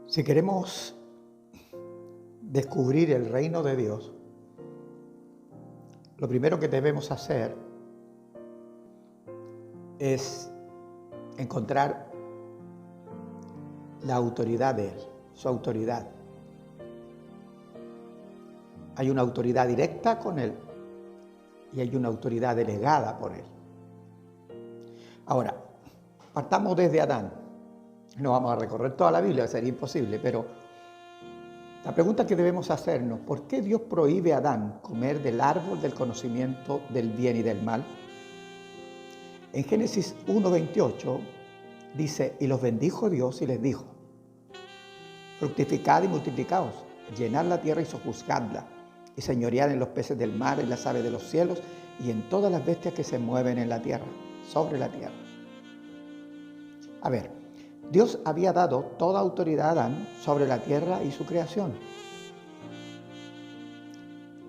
Si queremos descubrir el reino de Dios, lo primero que debemos hacer es encontrar la autoridad de Él, su autoridad. Hay una autoridad directa con Él y hay una autoridad delegada por Él. Ahora, partamos desde Adán. No vamos a recorrer toda la Biblia, sería imposible, pero la pregunta que debemos hacernos: ¿por qué Dios prohíbe a Adán comer del árbol del conocimiento del bien y del mal? En Génesis 1:28 dice: y los bendijo Dios y les dijo: fructificad y multiplicaos, llenad la tierra y sojuzgadla, y señoread en los peces del mar, en las aves de los cielos y en todas las bestias que se mueven en la tierra, sobre la tierra. A ver, Dios había dado toda autoridad a Adán sobre la tierra y su creación.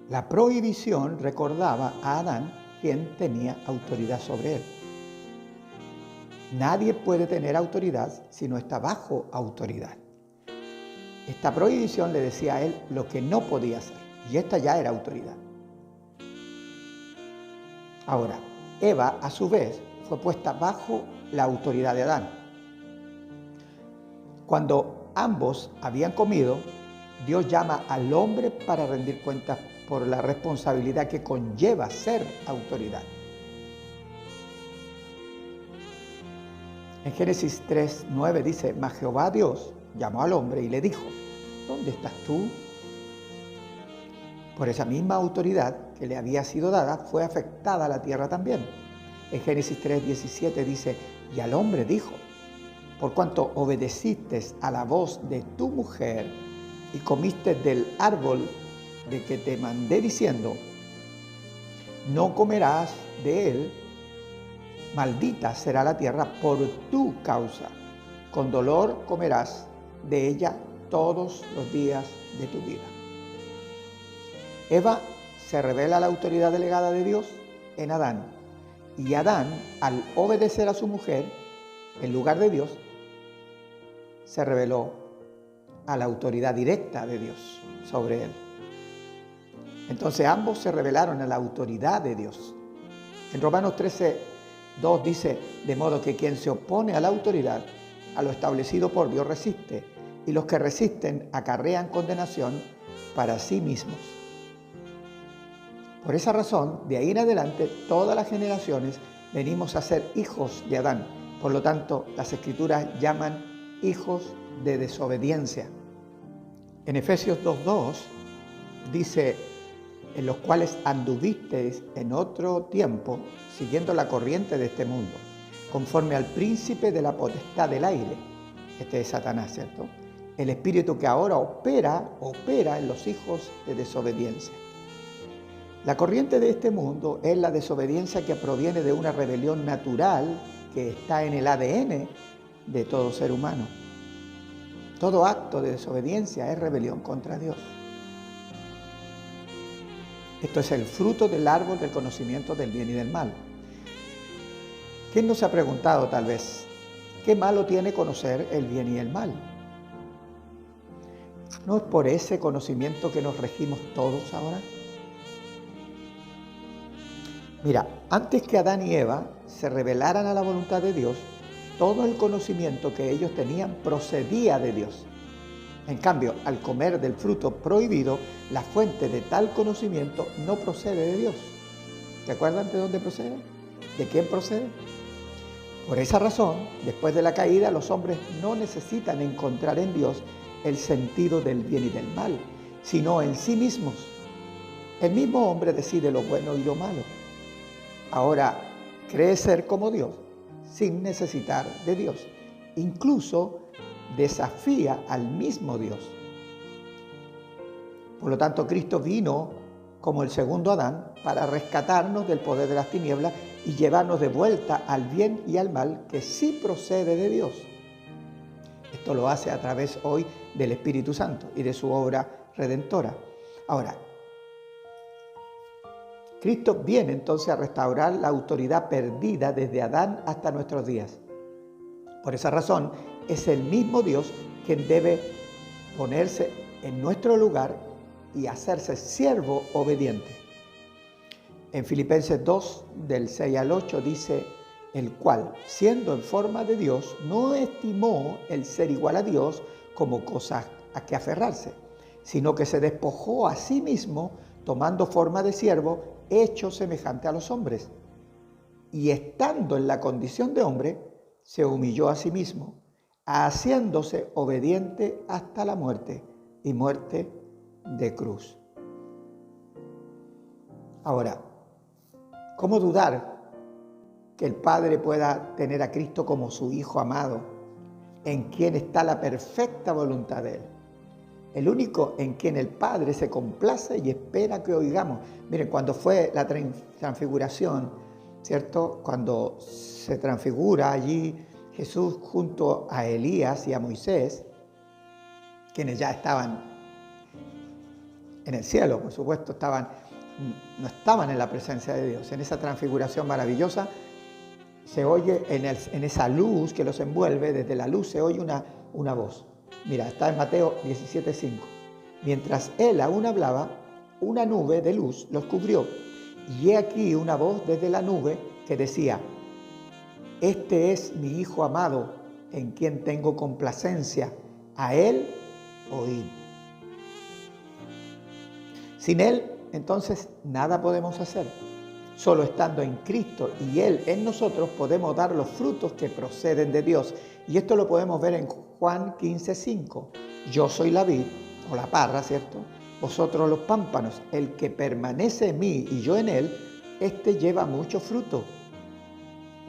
La prohibición recordaba a Adán quién tenía autoridad sobre él. Nadie puede tener autoridad si no está bajo autoridad. Esta prohibición le decía a él lo que no podía hacer, y esta ya era autoridad. Ahora, Eva, a su vez, fue puesta bajo la autoridad de Adán. Cuando ambos habían comido, Dios llama al hombre para rendir cuentas por la responsabilidad que conlleva ser autoridad. En Génesis 3:9 dice: mas Jehová Dios llamó al hombre y le dijo: ¿dónde estás tú? Por esa misma autoridad que le había sido dada, fue afectada la tierra también. En Génesis 3:17 dice: y al hombre dijo: por cuanto obedeciste a la voz de tu mujer y comiste del árbol de que te mandé diciendo: no comerás de él, maldita será la tierra por tu causa, con dolor comerás de ella todos los días de tu vida. Eva se revela la autoridad delegada de Dios en Adán, y Adán, al obedecer a su mujer en lugar de Dios, se reveló a la autoridad directa de Dios sobre él. Entonces ambos se revelaron a la autoridad de Dios. En Romanos 13:2 dice: de modo que quien se opone a la autoridad, a lo establecido por Dios, resiste, y los que resisten acarrean condenación para sí mismos. Por esa razón, de ahí en adelante, todas las generaciones venimos a ser hijos de Adán. Por lo tanto, las Escrituras llaman hijos de desobediencia. En Efesios 2:2 dice: en los cuales anduvisteis en otro tiempo, siguiendo la corriente de este mundo, conforme al príncipe de la potestad del aire. Este es Satanás, ¿cierto? El espíritu que ahora opera en los hijos de desobediencia. La corriente de este mundo es la desobediencia que proviene de una rebelión natural que está en el ADN de todo ser humano. Todo acto de desobediencia es rebelión contra Dios. Esto es el fruto del árbol del conocimiento del bien y del mal. ¿Quién no se ha preguntado tal vez: qué malo tiene conocer el bien y el mal? ¿No es por ese conocimiento que nos regimos todos ahora? Mira, antes que Adán y Eva se rebelaran a la voluntad de Dios, todo el conocimiento que ellos tenían procedía de Dios. En cambio, al comer del fruto prohibido, la fuente de tal conocimiento no procede de Dios. ¿Te acuerdan de dónde procede? ¿De quién procede? Por esa razón, después de la caída, los hombres no necesitan encontrar en Dios el sentido del bien y del mal, sino en sí mismos. El mismo hombre decide lo bueno y lo malo. Ahora, cree ser como Dios, sin necesitar de Dios. Incluso desafía al mismo Dios. Por lo tanto, Cristo vino como el segundo Adán para rescatarnos del poder de las tinieblas y llevarnos de vuelta al bien y al mal que sí procede de Dios. Esto lo hace a través hoy del Espíritu Santo y de su obra redentora. Ahora, Cristo viene entonces a restaurar la autoridad perdida desde Adán hasta nuestros días. Por esa razón, es el mismo Dios quien debe ponerse en nuestro lugar y hacerse siervo obediente. En Filipenses 2, del 6 al 8 dice, el cual, siendo en forma de Dios, no estimó el ser igual a Dios como cosa a que aferrarse, sino que se despojó a sí mismo, tomando forma de siervo, hecho semejante a los hombres. Y estando en la condición de hombre, se humilló a sí mismo, haciéndose obediente hasta la muerte, y muerte de cruz. Ahora, ¿cómo dudar que el Padre pueda tener a Cristo como su Hijo amado, en quien está la perfecta voluntad de Él? El único en quien el Padre se complace y espera que oigamos. Miren, cuando fue la transfiguración, ¿cierto? Cuando se transfigura allí Jesús junto a Elías y a Moisés, quienes ya estaban en el cielo, por supuesto, no estaban en la presencia de Dios. En esa transfiguración maravillosa se oye en esa luz que los envuelve, desde la luz se oye una voz. Mira, está en Mateo 17:5. Mientras él aún hablaba, una nube de luz los cubrió. Y he aquí una voz desde la nube que decía, este es mi Hijo amado, en quien tengo complacencia. A él oíd. Sin él, entonces, nada podemos hacer. Solo estando en Cristo y Él en nosotros podemos dar los frutos que proceden de Dios. Y esto lo podemos ver en Juan 15:5. Yo soy la vid, o la parra, ¿cierto? Vosotros los pámpanos. El que permanece en mí y yo en él, este lleva mucho fruto.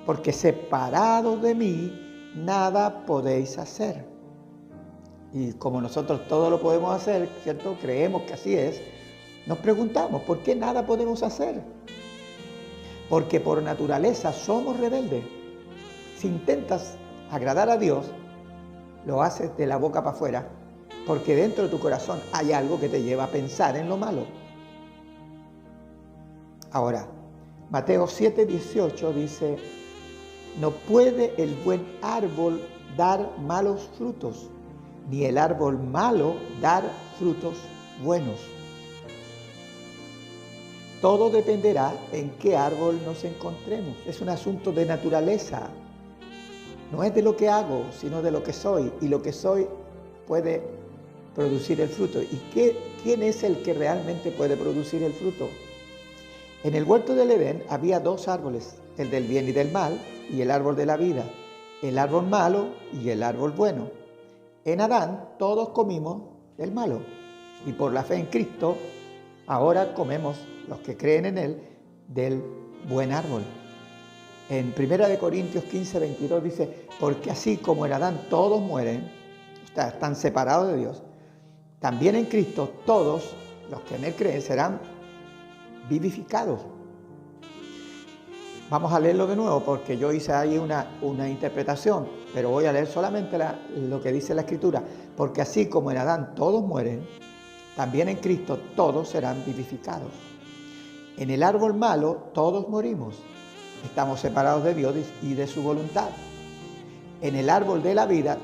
Porque separados de mí, nada podéis hacer. Y como nosotros todo lo podemos hacer, ¿cierto? Creemos que así es. Nos preguntamos, ¿por qué nada podemos hacer? Porque por naturaleza somos rebeldes. Si intentas agradar a Dios, lo haces de la boca para afuera, porque dentro de tu corazón hay algo que te lleva a pensar en lo malo. Ahora, Mateo 7:18 dice, no puede el buen árbol dar malos frutos, ni el árbol malo dar frutos buenos. Todo dependerá en qué árbol nos encontremos. Es un asunto de naturaleza. No es de lo que hago, sino de lo que soy. Y lo que soy puede producir el fruto. ¿Y quién es el que realmente puede producir el fruto? En el huerto del Edén había dos árboles, el del bien y del mal, y el árbol de la vida, el árbol malo y el árbol bueno. En Adán todos comimos del malo, y por la fe en Cristo, ahora comemos, los que creen en Él, del buen árbol. En 1 Corintios 15:22 dice, porque así como en Adán todos mueren, o sea, están separados de Dios, también en Cristo todos los que en Él creen serán vivificados. Vamos a leerlo de nuevo porque yo hice ahí una interpretación, pero voy a leer solamente lo que dice la Escritura. Porque así como en Adán todos mueren, también en Cristo todos serán vivificados. En el árbol malo todos morimos. Estamos separados de Dios y de su voluntad. En el árbol de la vida,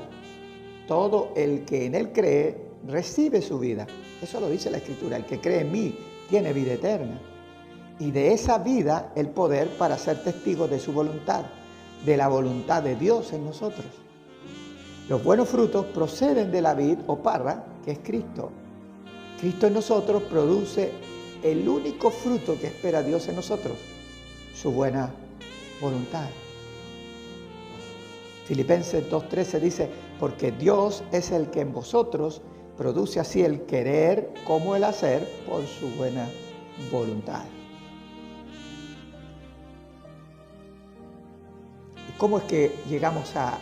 todo el que en él cree recibe su vida. Eso lo dice la Escritura. El que cree en mí tiene vida eterna. Y de esa vida el poder para ser testigos de su voluntad, de la voluntad de Dios en nosotros. Los buenos frutos proceden de la vid o parra, que es Cristo. Cristo en nosotros produce el único fruto que espera Dios en nosotros, su buena voluntad. Filipenses 2:13 dice, porque Dios es el que en vosotros produce así el querer como el hacer por su buena voluntad. ¿Y cómo es que llegamos a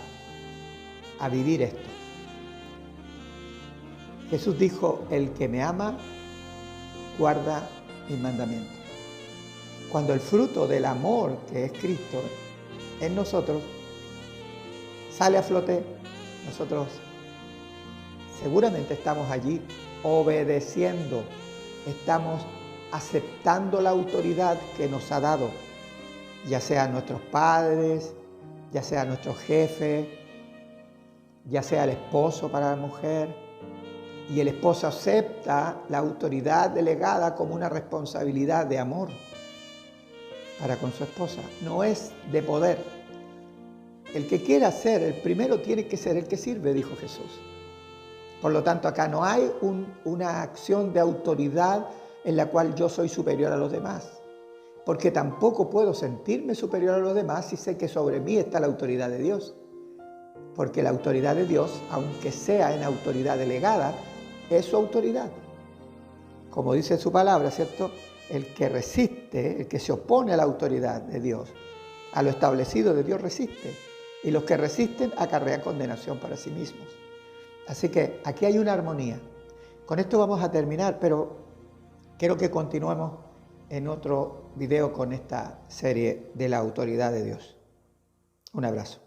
vivir esto? Jesús dijo, el que me ama, guarda mis mandamientos. Cuando el fruto del amor que es Cristo en nosotros sale a flote, nosotros seguramente estamos allí obedeciendo, estamos aceptando la autoridad que nos ha dado, ya sean nuestros padres, ya sea nuestro jefe, ya sea el esposo para la mujer, y el esposo acepta la autoridad delegada como una responsabilidad de amor para con su esposa, no es de poder. El que quiera ser el primero tiene que ser el que sirve, dijo Jesús. Por lo tanto, acá no hay una acción de autoridad en la cual yo soy superior a los demás, porque tampoco puedo sentirme superior a los demás si sé que sobre mí está la autoridad de Dios, porque la autoridad de Dios, aunque sea en autoridad delegada, es su autoridad. Como dice su palabra, ¿cierto? El que resiste, el que se opone a la autoridad de Dios, a lo establecido de Dios resiste, y los que resisten acarrean condenación para sí mismos. Así que aquí hay una armonía. Con esto vamos a terminar, pero quiero que continuemos en otro video con esta serie de la autoridad de Dios. Un abrazo.